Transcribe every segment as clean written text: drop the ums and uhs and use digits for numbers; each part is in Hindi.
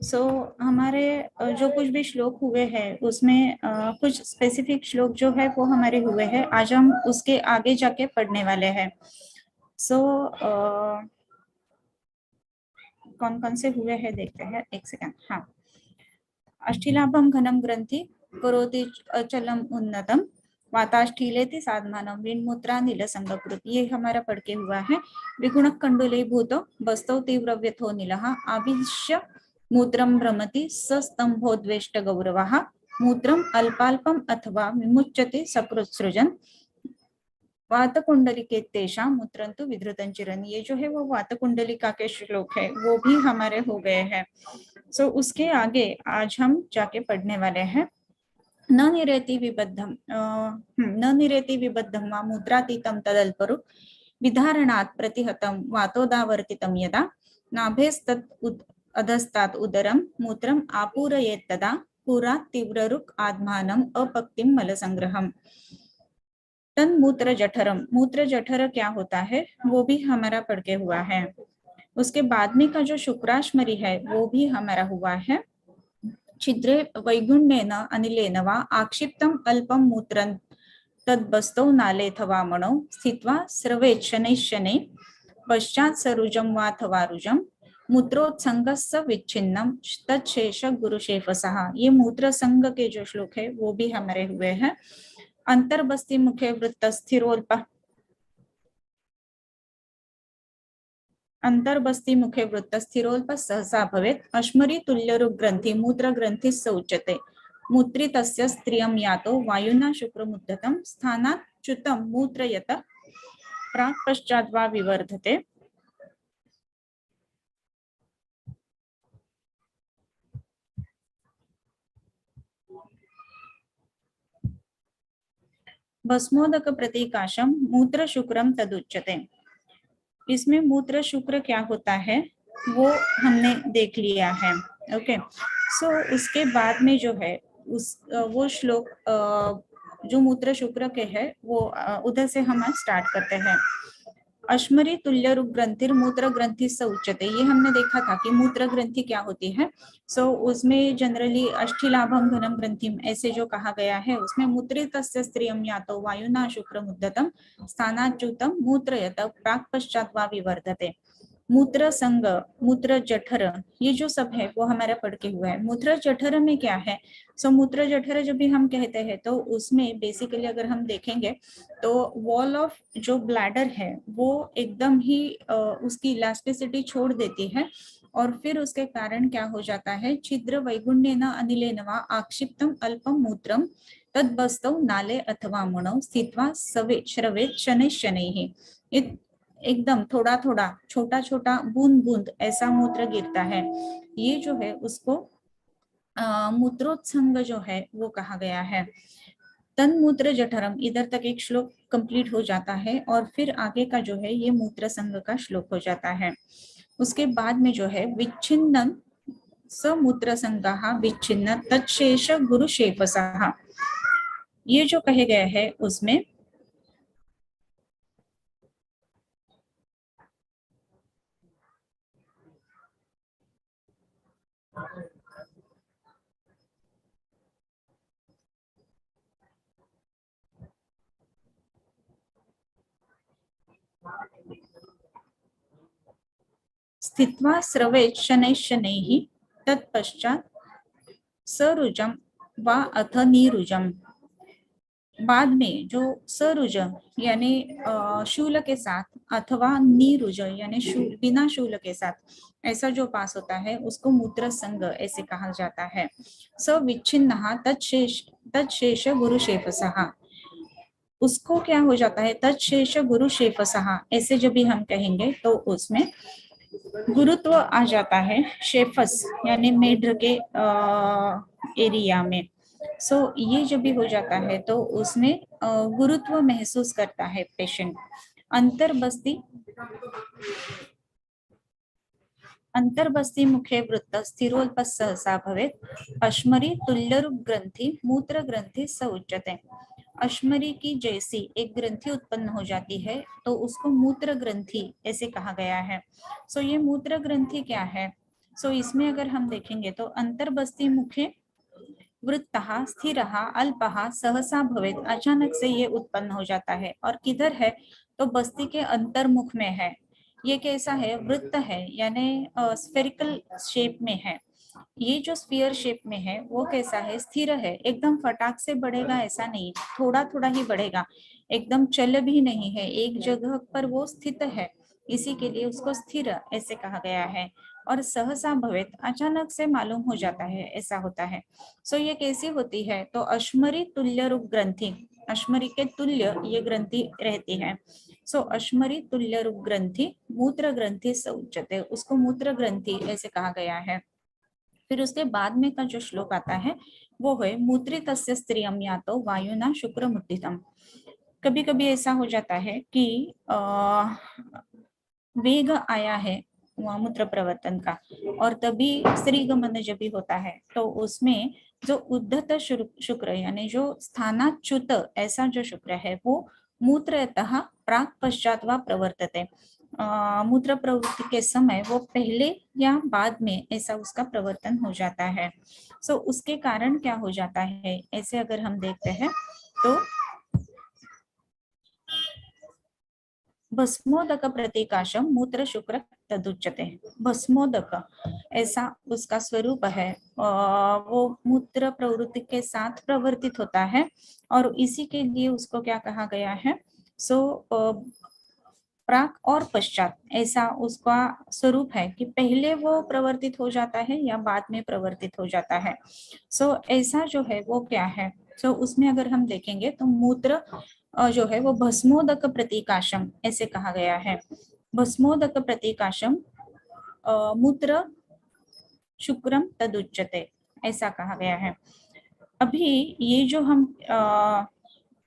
हमारे जो कुछ भी श्लोक हुए हैं उसमें कुछ स्पेसिफिक श्लोक जो है वो हमारे हुए हैं, आज हम उसके आगे जाके पढ़ने वाले हैं। सो कौन कौन से हुए हैं देखते हैं, एक सेकंड। हाँ, अष्टिलाभम घनम ग्रंथि करोति अचलम उन्नतम वाताष्ठीलेति साधमानम विन्मुद्रा नील संगकृत, ये हमारा पढ़ के हुआ है। विगुण कंडुली भूतो बस्तौ तीव्र व्यथो नीलः आविश्य मूत्रम भ्रमति सस्तंभोद्वेष्ट गौरवः मूत्रम अल्पाल्पम अथवा विमुच्यते सकृत्सृजन वात कुंडलिके तेषां मूत्रंतु विधृतं चिरन, ये जो है वो वात कुंडलिका के श्लोक है, वो भी हमारे हो गए हैं। उसके आगे आज हम जाके पढ़ने वाले हैं। न निरेति विबद्धम वा मुद्रातीतं तदल्परु विधारणात् प्रतिहतं वातोदावर्तितं यदा नाभेस्तत् अधस्तात् उदरं मूत्रम् आपूरयेत् तदा पुरात् तीव्ररुक् आत्मानम् अपक्तिं मलसंग्रहम्। तन मूत्र जठरम, मूत्र जठर क्या होता है वो भी हमारा पढ़ के हुआ है। उसके बाद में का जो शुक्राश्मरी है वो भी हमारा हुआ है। छिद्रे वैगुण्येन अनिलेन वा आक्षिप्तम अल्पम मूत्रं तद्बस्तौ नालेऽथवा मणौ स्थित्वा स्रवेत् शनैः पश्चात् सरुजं वाथवा रुजं मूत्रोत्संगस्य विच्छिन्नम तच्छेष गुरुशेफसः, ये मूत्र संग के जो श्लोक है वो भी हमारे हुए हैं। अंतर्बस्ति मुखे वृत्त स्थिरोल्प अंतर्बस्ति मुखे वृत्त स्थिरोल्प सहसा भवेत् अश्मरी तुल्यरुक् ग्रंथि मूत्र ग्रंथि उच्यते मूत्रितस्य स्त्रियं यातो वायुना शुक्रमुद्धतं स्थानात् च्युतं मूत्रयत प्राक् पश्चात् वा विवर्धते। भस्मोदक प्रतीकाशम मूत्र शुक्रम तदुच्यते, इसमें मूत्र शुक्र क्या होता है वो हमने देख लिया है। ओके, उसके बाद में जो है वो श्लोक जो मूत्र शुक्र के है वो उधर से हम स्टार्ट करते हैं। अश्मरी तुल्य रूप ग्रंथिर मूत्र ग्रंथि से उच्चते, ये हमने देखा था कि मूत्र ग्रंथि क्या होती है। उसमें जनरली अष्टिलाभम घनम ग्रंथिम ऐसे जो कहा गया है उसमें मूत्रितस्य स्त्रियं यातो वायुना शुक्रमुद्धतं स्थानाच्युतम मूत्रयत प्राक पश्चात वा विवर्धते। मूत्र संग, मूत्र जठर, ये जो सब है वो हमारा पढ़ के हुआ है। मूत्र जठर में क्या है? मूत्र जठर जब भी हम कहते हैं तो उसमें बेसिकली अगर हम देखेंगे तो वॉल ऑफ जो ब्लैडर है वो एकदम ही उसकी इलास्टिसिटी छोड़ देती है और फिर उसके कारण क्या हो जाता है, छिद्र वैगुण्येन अनिलेन वा आक्षिप्तम अल्पम मूत्रम तद्बस्तौ नाले अथवा मणौ स्थित्वा सवेत् श्रवेत् शनैः, एकदम थोड़ा थोड़ा छोटा छोटा बूंद बूंद ऐसा मूत्र गिरता है, ये जो है उसको मूत्रोत्संग जो है वो कहा गया है। तन मूत्र जठरम, इधर तक एक श्लोक कंप्लीट हो जाता है और फिर आगे का जो है ये मूत्र संग का श्लोक हो जाता है। उसके बाद में जो है विच्छिन्नम समूत्र संगः विच्छिन्न तच्छेष गुरु शेफसः, ये जो कहे गए हैं उसमें स्थित्वा स्रवेत् शनैः तत्पश्चात् सरुजम वा अथ नीरुजम, बाद में जो सरुज यानी शूल के साथ अथवा नीरुज यानी बिना शूल के साथ ऐसा जो पास होता है उसको मूत्र संग ऐसे कहा जाता है। स विच्छिन्नः तच्छेष गुरु शेफसः, उसको क्या हो जाता है, तच्छेष गुरु शेफसः ऐसे जब भी हम कहेंगे तो उसमें गुरुत्व आ जाता है शेफस यानी मेढ्र के एरिया में। ये जब भी हो जाता है तो उसमें गुरुत्व महसूस करता है पेशेंट। अंतर्बस्ति मुखे वृत्त स्थिरोल्प सहसा भवेत् अश्मरी तुल्यरूप ग्रंथि मूत्र ग्रंथि स उच्यते, अश्मरी की जैसी एक ग्रंथि उत्पन्न हो जाती है तो उसको मूत्र ग्रंथि ऐसे कहा गया है। ये मूत्र ग्रंथि क्या है? सो इसमें अगर हम देखेंगे तो अंतर्बस्ती मुखे वृत्तः स्थिरः अल्पः सहसा भवेत्, अचानक से ये उत्पन्न हो जाता है। और किधर है, तो बस्ती के अंतर्मुख में है। ये कैसा है, वृत्त है, यानी स्फेरिकल शेप में है। ये जो स्फीयर शेप में है वो कैसा है, स्थिर है, एकदम फटाक से बढ़ेगा ऐसा नहीं, थोड़ा थोड़ा ही बढ़ेगा, एकदम चल भी नहीं है, एक जगह पर वो स्थित है, इसी के लिए उसको स्थिर ऐसे कहा गया है। और सहसा भवेत, अचानक से मालूम हो जाता है, ऐसा होता है। सो ये कैसी होती है, तो अश्मरी तुल्य रूप ग्रंथि, अश्मरी के तुल्य ये ग्रंथि रहती है। सो अश्मरी तुल्य रूप ग्रंथि मूत्र ग्रंथि स उच्यते, उसको मूत्र ग्रंथि ऐसे कहा गया है। फिर उसके बाद में का जो श्लोक आता है वो है मूत्रितस्य स्त्रियम या तो वायुना शुक्र मुद्दितम। कभी कभी ऐसा हो जाता है कि वेग आया है मूत्र प्रवर्तन का, और तभी स्त्री गमन जब भी होता है तो उसमें जो उद्धत शुक्र यानी जो स्थानाच्युत ऐसा जो शुक्र है वो मूत्रतः प्राक पश्चात व प्रवर्तते, मूत्र प्रवृत्ति के समय वो पहले या बाद में ऐसा उसका प्रवर्तन हो जाता है। सो उसके कारण क्या हो जाता है, ऐसे अगर हम देखते हैं तो भस्मोदक प्रतीकाशम मूत्र शुक्र तदुच्यते। भस्मोदक ऐसा उसका स्वरूप है, वो मूत्र प्रवृत्ति के साथ प्रवर्तित होता है और इसी के लिए उसको क्या कहा गया है, सो प्राक और पश्चात ऐसा उसका स्वरूप है कि पहले वो प्रवर्तित हो जाता है या बाद में प्रवर्तित हो जाता है। सो ऐसा जो है वो क्या है, सो उसमें अगर हम देखेंगे तो मूत्र जो है वो भस्मोदक प्रतीकाशम ऐसे कहा गया है। भस्मोदक प्रतीकाशम मूत्र शुक्रम तदुच्यते ऐसा कहा गया है। अभी ये जो हम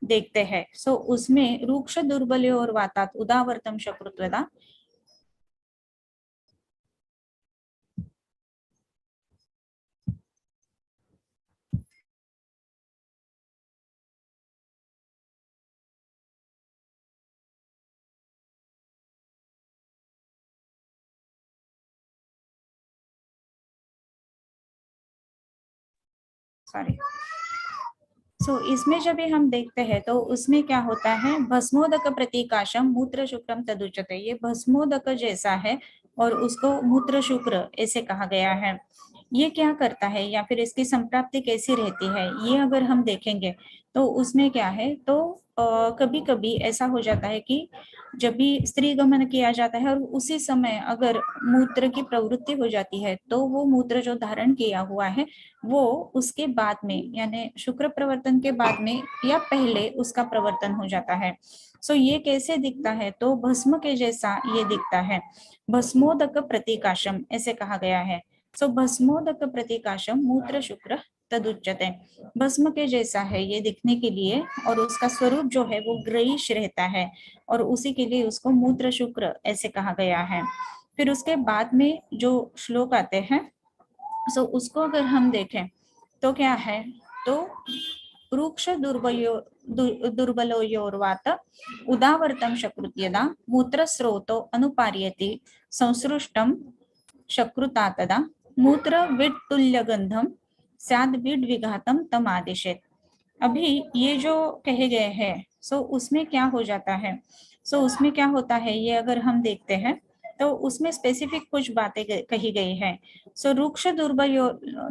देखते हैं सो उसमें रूक्ष दुर्बल्य और वातात उदावर्तम शकृत्वदा, सॉरी। सो इसमें जब भी हम देखते हैं तो उसमें क्या होता है, भस्मोदक प्रतीकाशम मूत्र शुक्रम तदुच्यते, ये भस्मोदक जैसा है और उसको मूत्र शुक्र ऐसे कहा गया है। ये क्या करता है या फिर इसकी संप्राप्ति कैसी रहती है, ये अगर हम देखेंगे तो उसमें क्या है, तो कभी कभी ऐसा हो जाता है कि जब भी स्त्री गमन किया जाता है और उसी समय अगर मूत्र की प्रवृत्ति हो जाती है तो वो मूत्र जो धारण किया हुआ है वो उसके बाद में यानी शुक्र प्रवर्तन के बाद में या पहले उसका प्रवर्तन हो जाता है। सो ये कैसे दिखता है, तो भस्म के जैसा ये दिखता है, भस्मोदक प्रतीकाशम ऐसे कहा गया है। सो भस्मोदक प्रतीकाशम मूत्र शुक्र तदुच्यते, भस्म के जैसा है ये दिखने के लिए और उसका स्वरूप जो है वो ग्रहीश रहता है और उसी के लिए उसको मूत्र शुक्र ऐसे कहा गया है। फिर उसके बाद में जो श्लोक आते हैं सो उसको अगर हम देखें तो क्या है, तो रूक्ष दुर्बलोयोर्वात उदावर्तम शकृत्यदा मूत्र स्रोतो अनुपार्यति संसृष्टम शकृता तदा मूत्र विट्टुल्य गंधम स्याद विड विघातम तम आदेशेत। अभी ये जो कहे गए हैं सो उसमें क्या हो जाता है, सो उसमें क्या होता है ये अगर हम देखते हैं तो उसमें स्पेसिफिक कुछ बातें कही गई है। सो रूक्ष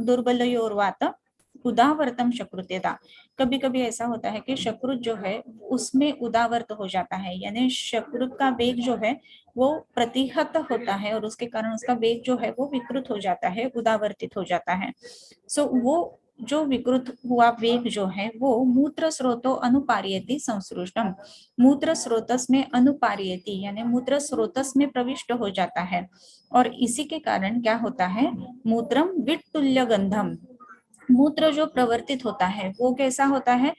दुर्बलयोर्वात उदावर्तम शकृत्यता, कभी कभी ऐसा होता है कि शकृत जो है उसमें उदावर्त हो जाता है, यानी शकृत का वेग जो है वो प्रतिहत होता है और उसके कारण उसका वेग जो है वो विकृत हो जाता है, उदावर्तित हो जाता है। सो वो जो विकृत हुआ वेग जो है वो मूत्र स्रोतो अनुपार्यति संसृष्टम, मूत्र स्रोतस में अनुपार्यति यानी मूत्र स्रोतस में प्रविष्ट हो जाता है और इसी के कारण क्या होता है, मूत्रम विट्टुल्य गंधम, मूत्र जो प्रवर्तित होता है वो कैसा होता है,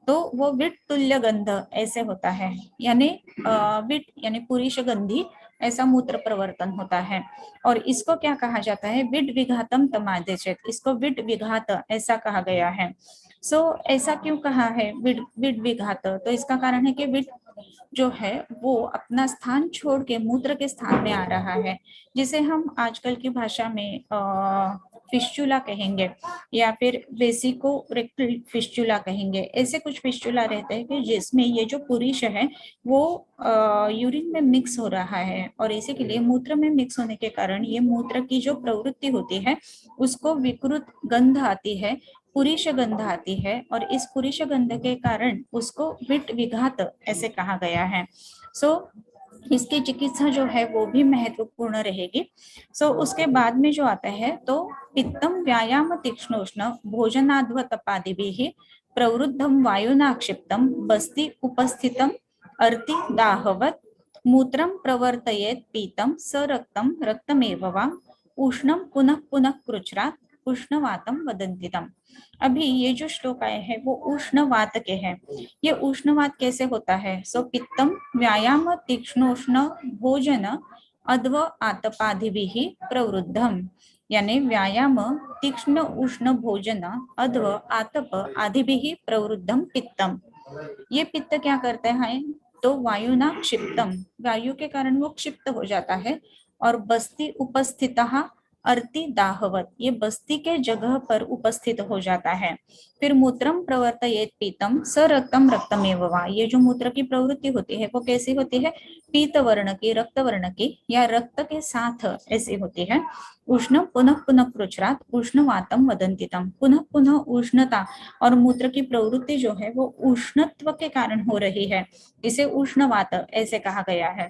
तो वो विट्टुल्य गंध ऐसे होता है, यानी विट यानी पुरुष गंधी ऐसा मूत्र प्रवर्तन होता है। और इसको क्या कहा जाता है, विड विघातम तमादेशेत, इसको विड विघात ऐसा कहा गया है। सो ऐसा क्यों कहा है विड विड विघात, तो इसका कारण है कि विड जो है वो अपना स्थान छोड़ के मूत्र के स्थान में आ रहा है, जिसे हम आजकल की भाषा में फिस्चुला कहेंगे या फिर वेसिको रेक्टल फिस्चुला कहेंगे। ऐसे कुछ फिस्चुला रहते हैं कि जिसमें ये जो पुरुष है वो यूरिन में मिक्स हो रहा है, और इसी के लिए मूत्र में मिक्स होने के कारण ये मूत्र की जो प्रवृत्ति होती है उसको विकृत गंध आती है, पुरुष गंध आती है, और इस पुरुष गंध के कारण उसको विट विघात ऐसे कहा गया है। इसकी चिकित्सा जो है वो भी महत्वपूर्ण रहेगी। उसके बाद में जो आता है तो पित्तम व्यायाम तीक्ष्णोष्ण भोजनाद्व तपादिभिः प्रवृद्धम वायुना क्षिप्तम बस्ति उपस्थितम अर्ति दाहवत मूत्रम प्रवर्तयेत पीतम स रक्तम रक्तमेव वा उष्णम पुनः पुनः कृच्छ्रात् उष्णवातम वदन्तितम। अभी ये जो श्लोक आए हैं वो उष्णवात के हैं। ये उष्णवात कैसे होता है? पित्तम व्यायाम तीक्ष्णोष्ण भोजन अध्व आतपादिभिः प्रवृद्धम, यानी व्यायाम तीक्ष्ण उष्ण भोजन अध्व आतप आदिभिः प्रवृद्धम पित्तम। ये पित्त क्या करते हैं? तो वायुना क्षिप्तम, वायु के कारण वो क्षिप्त हो जाता है, और बस्ति उपस्थितः अर्ति दाहवत, ये बस्ती के जगह पर उपस्थित हो जाता है। फिर मूत्रम प्रवर्तयेत पीतम स रक्तम रक्तमेव वा, ये जो मूत्र की प्रवृत्ति होती है वो कैसी होती है? पीत वर्ण की, रक्त वर्ण की, या रक्त के साथ ऐसी होती है। उष्ण पुनः पुनः कृच्छ्रात् उष्णवातम वदन्तितम, पुनः पुनः उष्णता और मूत्र की प्रवृत्ति जो है वो उष्णत्व के कारण हो रही है, इसे उष्णवात ऐसे कहा गया है।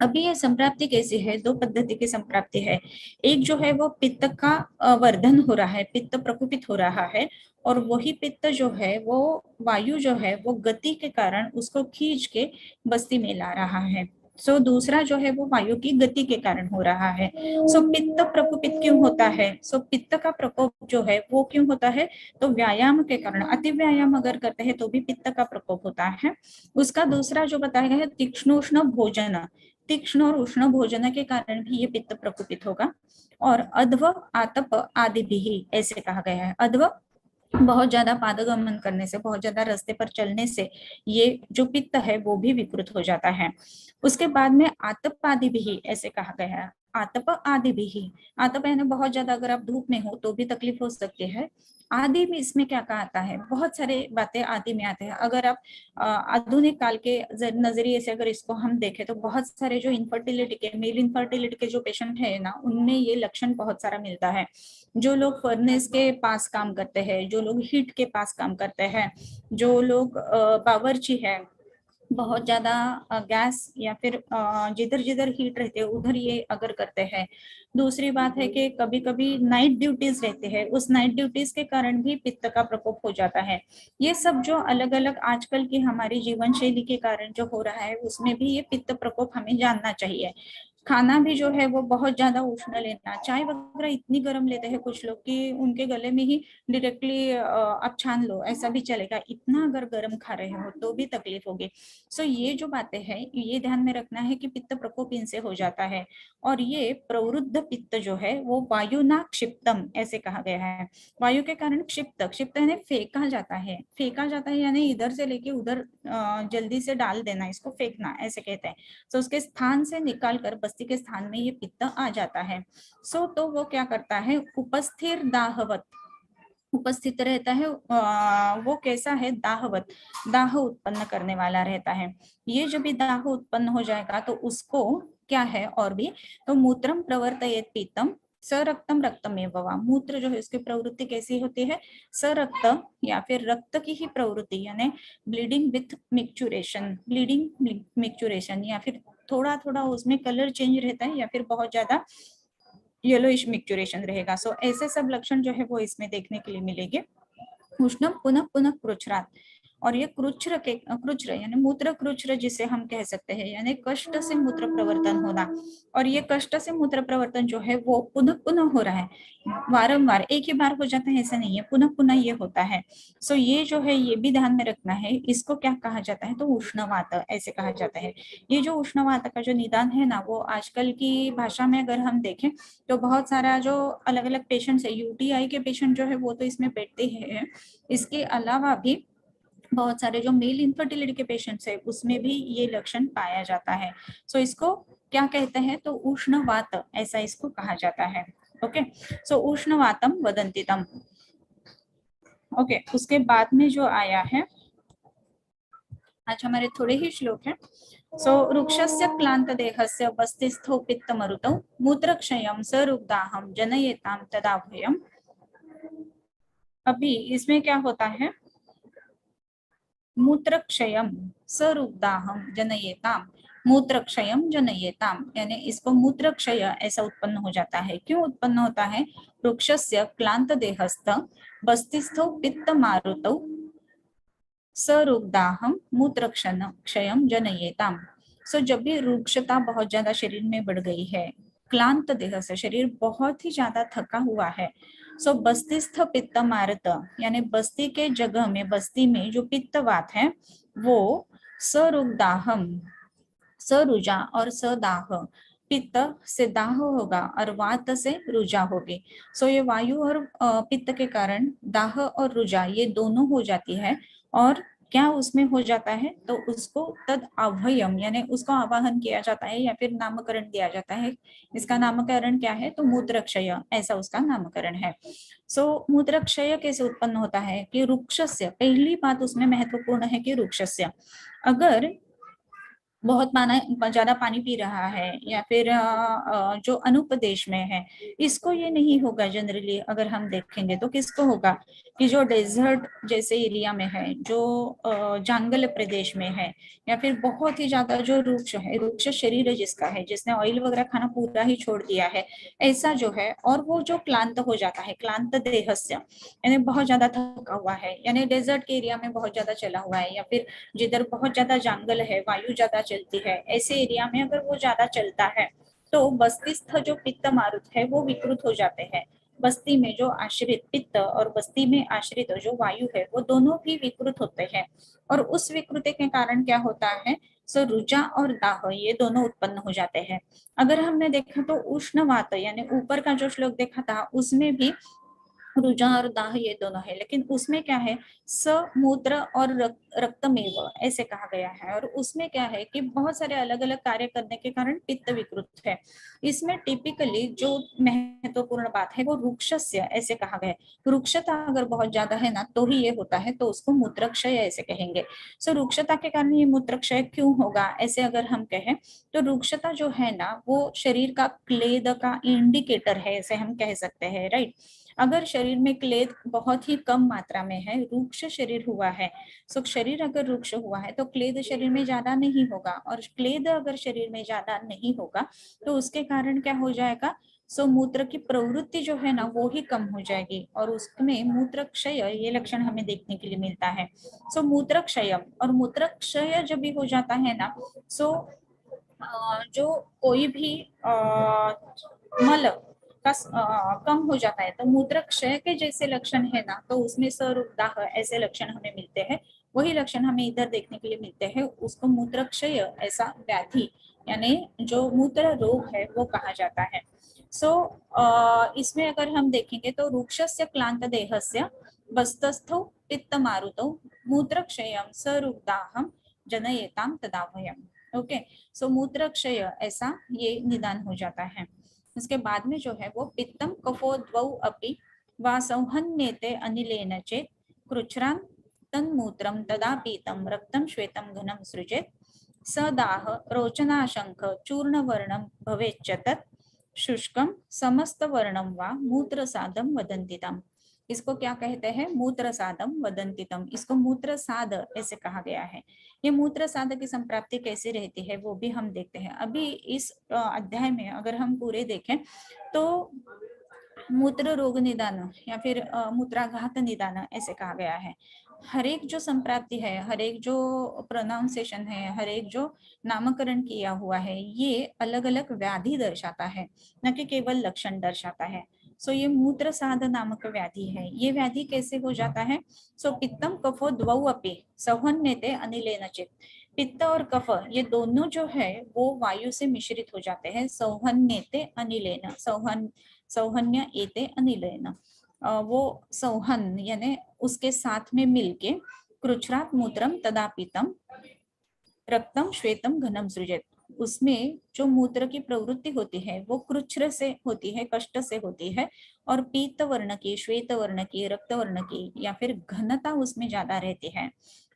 अभी ये संप्राप्ति कैसी है? दो पद्धति की संप्राप्ति है। एक जो है वो पित्त का वर्धन हो रहा है, पित्त प्रकोपित हो रहा है, और वही पित्त जो है वो वायु जो है वो गति के कारण उसको खींच के बस्ती में ला रहा है। दूसरा जो है वो वायु की गति के कारण हो रहा है। पित्त प्रकोपित क्यों होता है? पित्त का प्रकोप जो है वो क्यों होता है? तो व्यायाम के कारण, अति व्यायाम अगर करते हैं तो भी पित्त का प्रकोप होता है। उसका दूसरा जो बताया गया है तीक्ष्णोष्ण भोजन, तीक्ष्ण और उष्ण भोजन के कारण भी ये पित्त प्रकोपित होगा। और अध्व आतप आदि भी ऐसे कहा गया है। अध्व बहुत ज्यादा पादगमन करने से, बहुत ज्यादा रास्ते पर चलने से ये जो पित्त है वो भी विकृत हो जाता है। उसके बाद में आतप आदि भी ऐसे कहा गया है। आतप आदि भी, आतप यानी बहुत ज्यादा अगर आप धूप में हो तो भी तकलीफ हो सकती है। आदि में इसमें क्या कहता है? बहुत सारे बातें आदि में आते हैं। अगर आप आधुनिक काल के नजरिए से अगर इसको हम देखें तो बहुत सारे जो इनफर्टिलिटी के, मेल इनफर्टिलिटी के जो पेशेंट है ना, उनमें ये लक्षण बहुत सारा मिलता है। जो लोग फर्नेस के पास काम करते हैं, जो लोग हीट के पास काम करते हैं, जो लोग बावर्ची है, बहुत ज्यादा गैस या फिर जिधर जिधर हीट रहते हैं उधर ये अगर करते हैं। दूसरी बात है कि कभी कभी नाइट ड्यूटीज रहते हैं, उस नाइट ड्यूटीज के कारण भी पित्त का प्रकोप हो जाता है। ये सब जो अलग अलग आजकल की हमारी जीवन शैली के कारण जो हो रहा है उसमें भी ये पित्त प्रकोप हमें जानना चाहिए। खाना भी जो है वो बहुत ज्यादा उष्ण लेना, चाय वगैरह इतनी गर्म लेते हैं कुछ लोग कि उनके गले में ही डायरेक्टली आप छान लो, ऐसा भी चलेगा। इतना अगर गर्म खा रहे हो तो भी तकलीफ होगी। ये जो बातें हैं ये ध्यान में रखना है कि पित्त प्रकोप इनसे हो जाता है। और ये प्रवृद्ध पित्त जो है वो वायुना क्षिप्तम ऐसे कहा गया है। वायु के कारण क्षिप्त, क्षिप्त यानी फेंका जाता है, फेंका जाता है यानी इधर से लेके उधर जल्दी से डाल देना, इसको फेंकना ऐसे कहते हैं। उसके स्थान से निकाल कर बस्ती के स्थान में ये पित्त आ जाता है। तो वो क्या करता है? उपस्थिर दाहवत, उपस्थित रहता है। वो कैसा है? दाहवत, दाह उत्पन्न करने वाला रहता है। ये जब भी दाह उत्पन्न हो जाएगा तो उसको क्या है? और भी तो मूत्रम प्रवर्तयेत पीतम स रक्तम रक्तमेव वा, मूत्र जो है उसकी प्रवृत्ति कैसी होती है? स रक्त या फिर रक्त की ही प्रवृत्ति, यानी bleeding with micturition, bleeding micturition, या फिर थोड़ा थोड़ा उसमें कलर चेंज रहता है, या फिर बहुत ज्यादा येलोइश मिक्चुरेशन रहेगा। ऐसे सब लक्षण जो है वो इसमें देखने के लिए मिलेंगे। उष्णम पुनः पुनः कृच्छ्रात्, और ये कृच्छ्र के, कृच्छ्र यानी मूत्र कृच्छ्र जिसे हम कह सकते हैं, यानी कष्ट से मूत्र प्रवर्तन होना। और ये कष्ट से मूत्र प्रवर्तन जो है वो पुनः पुनः हो रहा है, वारंवार, एक ही बार हो जाता है ऐसा नहीं है, पुनः पुनः ये होता है। ये जो है ये भी ध्यान में रखना है। इसको क्या कहा जाता है? तो उष्णवात ऐसे कहा जाता है। ये जो उष्णवात का जो निदान है ना, वो आजकल की भाषा में अगर हम देखें तो बहुत सारा जो अलग अलग पेशेंट्स है, यूटीआई के पेशेंट जो है वो तो इसमें बैठते हैं। इसके अलावा भी बहुत सारे जो मेल इनफर्टिलिटी के पेशेंट्स है उसमें भी ये लक्षण पाया जाता है। सो इसको क्या कहते हैं, तो उष्णवात ऐसा इसको कहा जाता है। ओके, सो उष्णवातम वदन्ति तम। ओके, उसके बाद में जो आया है, आज हमारे थोड़े ही श्लोक हैं। सो वृक्षस्य क्लांत देहस्य बस्तिस्थो पित्त मरुतौ मूत्रक्षयं सरुग्धाहं जनयेतां तदा भयम्। अभी इसमें क्या होता है, मूत्रक्षयं सरुग्धाहं जनयेताम, मूत्रक्षयं जनयेताम, यानी इसको मूत्रक्षय ऐसा उत्पन्न हो जाता है। क्यों उत्पन्न होता है, वृक्षस्य क्लांत देहस्थ बस्तिस्थो पित्त मारुतौ सरुग्धाहम मूत्रक्षण क्षयम जनयेताम। सो जब भी रुक्षता बहुत ज्यादा शरीर में बढ़ गई है, क्लांत देह से शरीर बहुत ही ज्यादा थका हुआ है, सो बस्तिस्थ पित्त मारत, यानी बस्ती के जगह में, बस्ती में जो पित्तवात है वो सरुग्धाहम, सरुजा और सदाह, पित्त से दाह होगा और वात से रुजा होगी। सो ये वायु और पित्त के कारण दाह और रुजा ये दोनों हो जाती है। और क्या उसमें हो जाता है, तो उसको तद अभयम, यानी उसको आवाहन किया जाता है या फिर नामकरण दिया जाता है। इसका नामकरण क्या है, तो मूत्रक्षय ऐसा उसका नामकरण है। सो मूत्रक्षय कैसे उत्पन्न होता है कि वृक्षस्य, पहली बात उसमें महत्वपूर्ण है कि वृक्षस्य, अगर बहुत ज्यादा पानी पी रहा है या फिर जो अनुपदेश में है, इसको ये नहीं होगा। जनरली अगर हम देखेंगे तो किसको होगा कि जो डेजर्ट जैसे एरिया में है, जो जंगल प्रदेश में है, या फिर बहुत ही ज्यादा जो रुक्ष है, रुक्ष शरीर है जिसका है, जिसने ऑयल वगैरह खाना पूरा ही छोड़ दिया है, ऐसा जो है, और वो जो क्लांत हो जाता है, क्लांत देहस्य यानी बहुत ज्यादा थका हुआ है, यानी डेजर्ट के एरिया में बहुत ज्यादा चला हुआ है, या फिर जिधर बहुत ज्यादा जंगल है, वायु ज्यादा चलती है, ऐसे एरिया में अगर वो ज्यादा चलता है तो बस्तीस्थ जो पित्त मारुत है वो विकृत हो जाते हैं। बस्ती में जो आश्रित पित्त और बस्ती में आश्रित जो वायु है वो दोनों भी विकृत होते हैं। और उस विकृति के कारण क्या होता है, सो रुचा और दाह ये दोनों उत्पन्न हो जाते हैं। अगर हमने देखा तो उष्णवात यानी ऊपर का जो श्लोक देखा था उसमें भी रुजा और दाह ये दोनों है, लेकिन उसमें क्या है, समूत्र और रक्तमेव ऐसे कहा गया है। और उसमें क्या है कि बहुत सारे अलग अलग कार्य करने के कारण पित्त विकृत है। इसमें टिपिकली जो महत्वपूर्ण बात है वो रुक्षस्य ऐसे कहा गया है। रुक्षता अगर बहुत ज्यादा है ना तो ही ये होता है, तो उसको मूत्रक्षय ऐसे कहेंगे। सो रुक्षता के कारण ये मूत्रक्षय क्यों होगा ऐसे अगर हम कहें, तो रुक्षता जो है ना वो शरीर का क्लेद का इंडिकेटर है ऐसे हम कह सकते हैं, राइट। अगर शरीर में क्लेद बहुत ही कम मात्रा में है, रुक्ष शरीर हुआ है, सो शरीर अगर रुक्ष हुआ है तो क्लेद शरीर में ज्यादा नहीं होगा, और क्लेद अगर शरीर में ज्यादा नहीं होगा तो उसके कारण क्या हो जाएगा, सो मूत्र की प्रवृत्ति जो है ना वो ही कम हो जाएगी, और उसमें मूत्रक्षय ये लक्षण हमें देखने के लिए मिलता है। सो मूत्रक्षय, और मूत्रक्षय जब भी हो जाता है ना, सो जो कोई भी मल का कम हो जाता है, तो मूत्र क्षय के जैसे लक्षण है ना, तो उसमें सरुग्धाह ऐसे लक्षण हमें मिलते हैं। वही लक्षण हमें इधर देखने के लिए मिलते हैं, उसको मूत्र क्षय ऐसा व्याधि यानी जो मूत्र रोग है वो कहा जाता है। सो इसमें अगर हम देखेंगे तो वृक्षस्य क्लांत देहस्य बस्तस्थो पित्त मारुतो मूत्र क्षयम सरुग्धाहम जनयेताम तदा भयम। ओके, सो मूत्र क्षय ऐसा ये निदान हो जाता है। उसके बाद में जो है वो पित्तम कफो द्वौ अपि वा संहन्येते अनिलेन चेत कृच्छ्रां तन्मूत्रं तदा पीतं रक्तं श्वेतं घनं सृजेत सदाह रोचनाशंख चूर्णवर्णं भवेच्च तत् शुष्कं समस्तवर्णं वा मूत्रसादं वदन्ति तम्। इसको क्या कहते हैं, मूत्र सादम वदंतितम, इसको मूत्र साद ऐसे कहा गया है। ये मूत्र साद की संप्राप्ति कैसी रहती है वो भी हम देखते हैं। अभी इस अध्याय में अगर हम पूरे देखें तो मूत्र रोग निदान या फिर मूत्राघात निदान ऐसे कहा गया है। हर एक जो संप्राप्ति है, हर एक जो प्रोनाउंसिएशन है, हर एक जो नामकरण किया हुआ है, ये अलग अलग व्याधि दर्शाता है, न कि केवल लक्षण दर्शाता है। सो ये मूत्र साध नामक व्याधि है। ये व्याधि कैसे हो जाता है, सो पित्तम कफो द्वौ अपि संहन्यते अनिलेन चित, पित्त और कफ ये दोनों जो है वो वायु से मिश्रित हो जाते हैं। संहन्यते अनिलेन, सौहन्य एते अनिलेन, वो सौहन यानी उसके साथ में मिलके कृच्छ्रात् मूत्रम तदा पीतम रक्तम श्वेतम घनम सृजेत। उसमें जो मूत्र की प्रवृत्ति होती है वो कृच्छ्र से होती है, कष्ट से होती है, और पीत वर्ण की, श्वेत वर्ण की, रक्त वर्ण की या फिर घनता उसमें ज्यादा रहती है।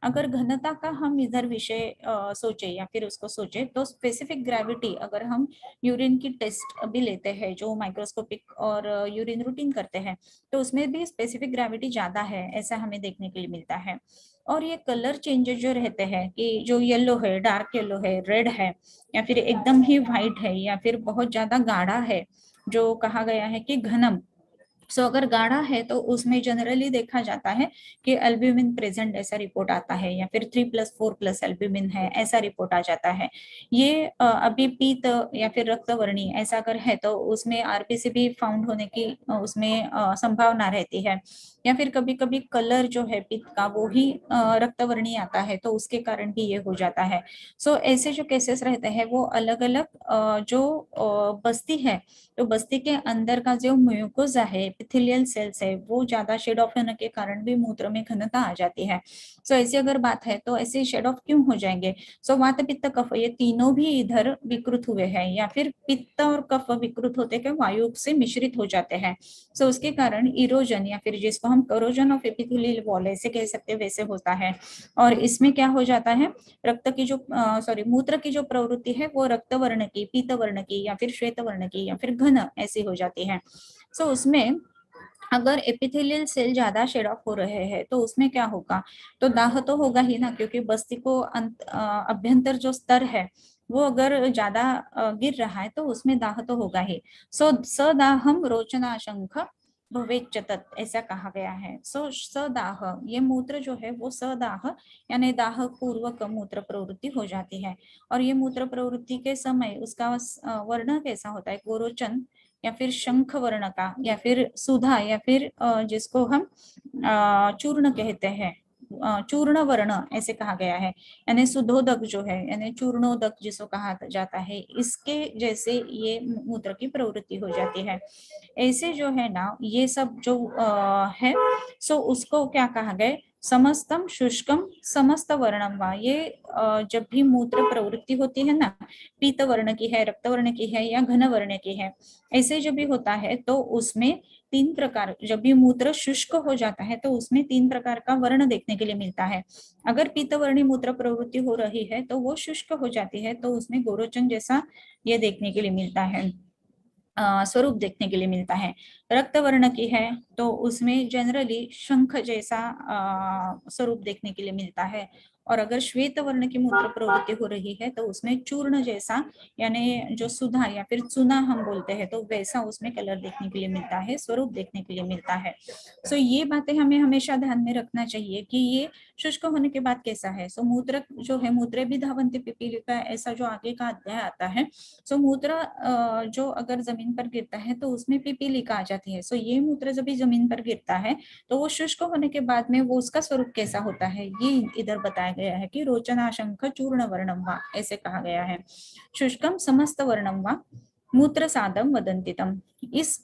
अगर घनता का हम इधर विषय सोचे या फिर उसको सोचे तो स्पेसिफिक ग्रेविटी, अगर हम यूरिन की टेस्ट भी लेते हैं जो माइक्रोस्कोपिक और यूरिन रूटीन करते हैं, तो उसमें भी स्पेसिफिक ग्रेविटी ज्यादा है ऐसा हमें देखने के लिए मिलता है। और ये कलर चेंजेस जो रहते हैं कि जो येलो है, डार्क येलो है, रेड है, या फिर एकदम ही व्हाइट है, या फिर बहुत ज्यादा गाढ़ा है, जो कहा गया है कि घनम। सो अगर गाढ़ा है तो उसमें जनरली देखा जाता है कि एल्ब्यूमिन प्रेजेंट ऐसा रिपोर्ट आता है, या फिर 3+4+ एल्ब्यूमिन है ऐसा रिपोर्ट आ जाता है। ये अभी पीत या फिर रक्तवर्णी ऐसा अगर है तो उसमें आरबीसी भी फाउंड होने की उसमें संभावना रहती है। या फिर कभी कभी कलर जो है पित्त का वो ही रक्तवर्णी आता है, तो उसके कारण भी ये हो जाता है। सो ऐसे जो केसेस रहते हैं वो अलग अलग जो बस्ती है, तो बस्ती के अंदर का जो म्यूकोसा है, एपिथेलियल सेल्स है, वो ज्यादा शेड ऑफ होने के कारण भी मूत्र में घनता आ जाती है। सो ऐसी अगर बात है तो ऐसे शेड ऑफ क्यों हो जाएंगे? सो वात पित्त कफ ये तीनों भी इधर विकृत हुए हैं, या फिर पित्त और कफ विकृत होते के वायु से मिश्रित हो जाते हैं। सो उसके कारण इरोजन, या फिर जिसको हम करोजन ऑफ एपिथेलियल वॉल ऐसे कह सकते हैं, वैसे होता है। और इसमें क्या हो जाता है, रक्त की जो सॉरी मूत्र की जो प्रवृत्ति है वो रक्त वर्ण की, पीत वर्ण की, या फिर श्वेत वर्ण की, या फिर घन ऐसी हो जाती है। सो उसमें अगर एपिथेलियल सेल ज्यादा शेड ऑफ हो रहे हैं तो उसमें क्या होगा, तो दाह तो होगा ही ना, क्योंकि बस्ती को अभ्यंतर जो स्तर है वो अगर ज्यादा गिर रहा है तो उसमें दाह तो होगा ही। सो सदाहम रोचनाशंख भवेच्चतत ऐसा कहा गया है। सो सदाह, ये मूत्र जो है वो सदाह यानी दाह पूर्वक मूत्र प्रवृत्ति हो जाती है। और ये मूत्र प्रवृत्ति के समय उसका वर्ण कैसा होता है, गोरोचन या फिर शंख वर्ण का, या फिर सुधा, या फिर जिसको हम चूर्ण कहते हैं, चूर्ण वर्ण ऐसे कहा गया है। यानी सुधोदक जो है, यानी चूर्णोदक जिसको कहा जाता है, इसके जैसे ये मूत्र की प्रवृत्ति हो जाती है। ऐसे जो है ना ये सब जो है, सो उसको क्या कहा गया, समस्तम शुष्कम समस्त वर्णम वा। ये जब भी मूत्र प्रवृत्ति होती है ना, पीत वर्ण की है, रक्त वर्ण की है, या घन वर्ण की है, ऐसे जब भी होता है तो उसमें तीन प्रकार, जब भी मूत्र शुष्क हो जाता है तो उसमें तीन प्रकार का वर्ण देखने के लिए मिलता है। अगर पीतवर्णी मूत्र प्रवृत्ति हो रही है तो वो शुष्क हो जाती है, तो उसमें गोरोचन जैसा ये देखने के लिए मिलता है, स्वरूप देखने के लिए मिलता है। रक्त वर्ण की है तो उसमें जनरली शंख जैसा स्वरूप देखने के लिए मिलता है। और अगर श्वेत वर्ण की मूत्र प्रवृत्ति हो रही है तो उसमें चूर्ण जैसा, यानी जो सुधा या फिर चूना हम बोलते हैं, तो वैसा उसमें कलर देखने के लिए मिलता है, स्वरूप देखने के लिए मिलता है। सो ये बातें हमें हमेशा ध्यान में रखना चाहिए कि ये शुष्क होने के बाद कैसा है। सो मूत्र जो है, मूत्रे भी धावन्ति पिपीलिका ऐसा जो आगे का अध्याय आता है। सो मूत्र जो अगर जमीन पर गिरता है तो उसमें पिपीलिका आ जाती है। सो ये मूत्र जब भी जमीन पर गिरता है तो वो शुष्क होने के बाद में वो उसका स्वरूप कैसा होता है, ये इधर बताया गया है कि रोचनाशंख चूर्ण वर्णम वा ऐसे कहा गया है। शुष्कम समस्त वर्णम वा मूत्र सादम वदंतितम। इस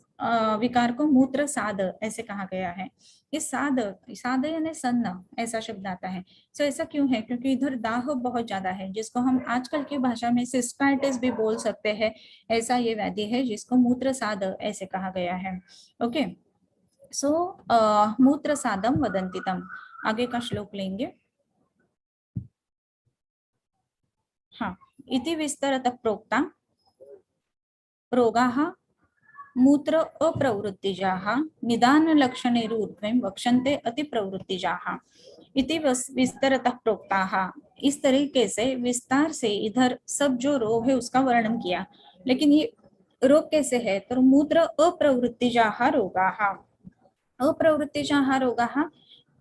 विकार को मूत्र साद ऐसे कहा गया है। इस साद, साद यानी सन्न ऐसा शब्द आता है। सो ऐसा क्यों है, क्योंकि इधर दाह बहुत ज्यादा है, जिसको हम आजकल की भाषा में सिस्टाइटिस भी बोल सकते हैं। ऐसा ये व्याधि है जिसको मूत्र साद ऐसे कहा गया है। ओके, सो मूत्र सादम वदंतितम, आगे का श्लोक लेंगे। हाँ, इति विस्तरतः प्रोक्ता रोगाः मूत्र अप्रवृत्तिजाः निदान लक्षणैरूर्ध्वं वक्षन्ते अति प्रवृत्तिजाः इति विस्तरतः प्रोक्ताः। इस तरीके से विस्तार से इधर सब जो रोग है उसका वर्णन किया। लेकिन ये रोग कैसे है, तो मूत्र अप्रवृत्तिजाः रोगाः। अप्रवृत्तिजाः रोगाः,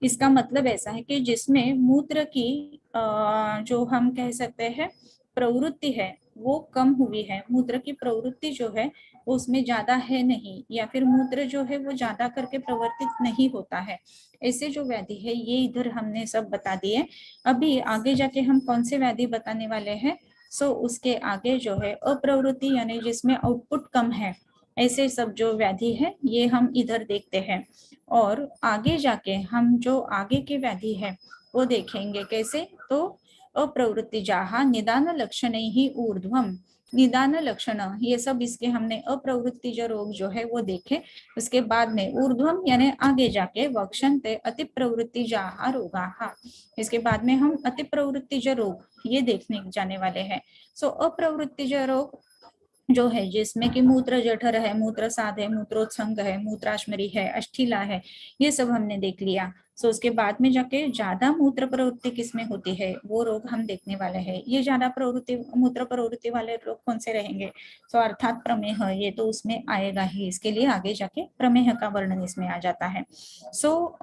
इसका मतलब ऐसा है कि जिसमें मूत्र की जो हम कह सकते हैं प्रवृत्ति है वो कम हुई है, मूत्र की प्रवृत्ति जो है वो उसमें ज्यादा है नहीं, या फिर मूत्र जो है वो ज्यादा करके प्रवर्तित नहीं होता है। ऐसे जो व्याधि है ये इधर हमने सब बता दिए। अभी आगे जाके हम कौन से व्याधि बताने वाले हैं, सो उसके आगे जो है अप्रवृत्ति यानी जिसमें आउटपुट कम है, ऐसे सब जो व्याधि है ये हम इधर देखते हैं। और आगे जाके हम जो आगे के व्याधि है वो देखेंगे कैसे, तो अप्रवृत्तिजाः निदान लक्षणैः ऊर्ध्वम, निदान लक्षण ये सब इसके हमने अप्रवृत्तिज रोग जो है वो देखे। उसके बाद में ऊर्ध्वम यानी आगे जाके वक्षन्ते अति प्रवृत्तिजाः रोगाः, इसके बाद में हम अति प्रवृत्तिज रोग ये देखने जाने वाले हैं। सो अप्रवृत्तिज रोग जो है जिसमें कि मूत्र जठर है, मूत्रसाध है, मूत्रोत्संग है, मूत्राश्मरी है, अष्ठीला है, ये सब हमने देख लिया। सो उसके बाद में जाके ज्यादा मूत्र प्रवृत्ति किसमें होती है वो रोग हम देखने वाले हैं। ये ज्यादा प्रवृत्ति मूत्र प्रवृत्ति वाले रोग कौन से रहेंगे, सो अर्थात प्रमेह, ये तो उसमें आएगा ही, इसके लिए आगे जाके प्रमेह का वर्णन इसमें आ जाता है। सो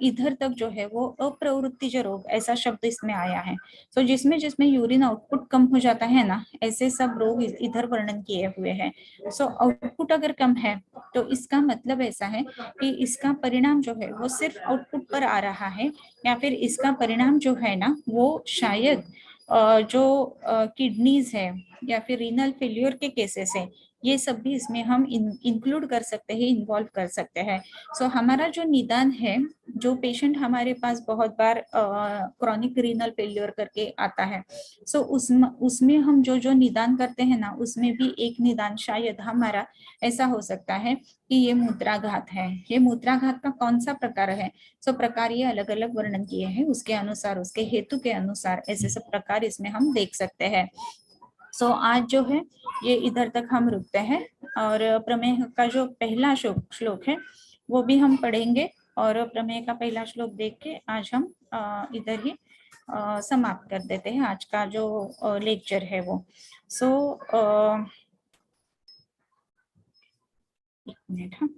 इधर तक जो है वो अप्रवृत्तिज रोग ऐसा शब्द इसमें आया है। सो जिसमें जिसमें यूरिन आउटपुट कम हो जाता है ना, ऐसे सब रोग इधर वर्णन किए हुए हैं। सो आउटपुट अगर कम है तो इसका मतलब ऐसा है कि इसका परिणाम जो है वो सिर्फ आउटपुट पर आ रहा है, या फिर इसका परिणाम जो है ना वो शायद जो किडनीज है या फिर रीनल फेल्योर के केसेस है, ये सब भी इसमें हम इंक्लूड कर सकते हैं, इन्वॉल्व कर सकते हैं। सो हमारा जो निदान है, जो पेशेंट हमारे पास बहुत बार क्रॉनिक रीनल फेल्योर करके आता है, सो उसमें हम जो जो निदान करते हैं ना, उसमें भी एक निदान शायद हमारा ऐसा हो सकता है कि ये मूत्राघात है। ये मूत्राघात का कौन सा प्रकार है, सो प्रकार ये अलग अलग वर्णन किए हैं, उसके अनुसार उसके हेतु के अनुसार ऐसे सब प्रकार इसमें हम देख सकते हैं। सो आज जो है ये इधर तक हम रुकते हैं, और प्रमेय का जो पहला श्लोक है वो भी हम पढ़ेंगे, और प्रमेय का पहला श्लोक देख के आज हम इधर ही समाप्त कर देते हैं आज का जो लेक्चर है वो। सो एक मिनट, हाँ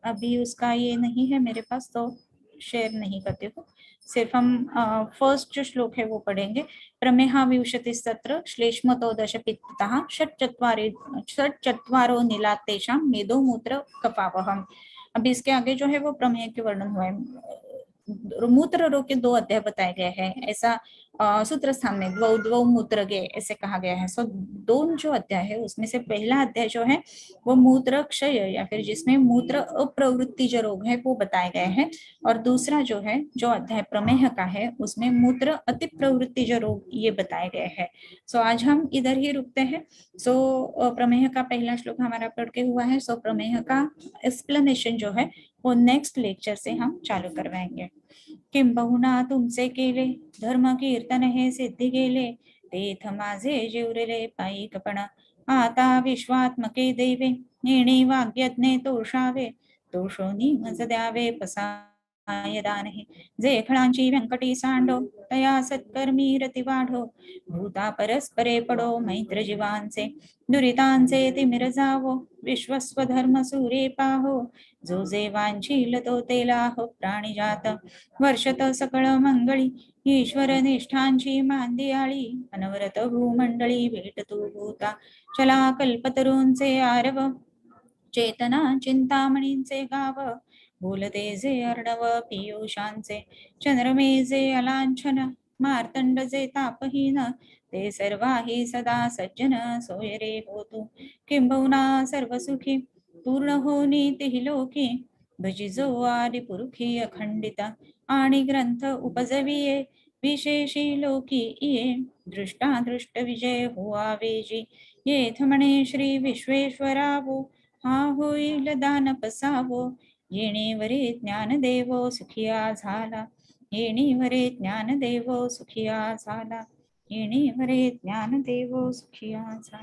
अभी उसका ये नहीं है मेरे पास तो शेयर नहीं करते हो, सिर्फ हम फर्स्ट जो श्लोक है वो पढ़ेंगे। प्रमेहा विंशतिस्तत्र श्लेष्मतो दश पित्तः षट्चत्वारो नीलातेषां मेदो मूत्र कफावहम्। अभी इसके आगे जो है वो प्रमेय के वर्णन हुआ है। मूत्र रोग के 2 अध्याय बताए गए हैं, ऐसा सूत्र स्थान में द्वौ द्वौ मूत्र गे ऐसे कहा गया है। सो 2 जो अध्याय है उसमें से पहला अध्याय जो है वो मूत्र क्षय या फिर जिसमें मूत्र अप्रवृत्ति जो रोग है वो बताए गए हैं, और दूसरा जो है जो अध्याय प्रमेह का है उसमें मूत्र अति प्रवृत्ति जो रोग ये बताए गए हैं। सो आज हम इधर ही रुकते हैं। सो प्रमेह का पहला श्लोक हमारा पढ़ के हुआ है। सो प्रमेह का एक्सप्लेनेशन जो है वो नेक्स्ट लेक्चर से हम चालू करवाएंगे। किं बहुना तुमचे केले धर्म कीर्तन हे सिद्धी गेले, तेथ माझे जीवरेले पायिकपण आता विश्वात्मके दैवे, नेणे वाग्यज्ञे तोषावे तोषोनी मज द्यावे पसाय दानहे, जे खळांची व्यंकटी सांडो तया सत्कर्मी रती वाढो, भूता परस्परे पडो मैत्र जीवांचे, दुरितांचे तिमिर जावो विश्वस्वधर्म सूरे पाहो, जो जे वांछील तो तेलाहो प्राणिजात वर्षत सकळ मंगळी, ईश्वर निष्ठांची मांदियाळी अनवरत भूमंडळी भेटतू भूता, चला कल्पतरूंचे आरव चेतना चिंतामणींचे गाव, बोलते जे अर्णव पियुषांचे चंद्रमे जे अलांछन, मार्तंड जे तापहीन ते सर्वाही सदा सज्जन सोय रे होतू, किंबहुना सर्व सुखी पूर्ण होनी तिही लोकी, भजिजो आदि पुरुखी अखंडिता आणि ग्रंथ उपजविये विशेषी लोकी इये, दृष्टा दृष्ट विजय हुआ वेजी, येथ म्हणे श्री विश्वेश्वरावो हा होईल दान पसावो, येणेवरे ज्ञान देवो सुखिया झाला, येणेवरे ज्ञान देवो सुखिया झाला, येणेवरे ज्ञान देवो सुखिया झाला।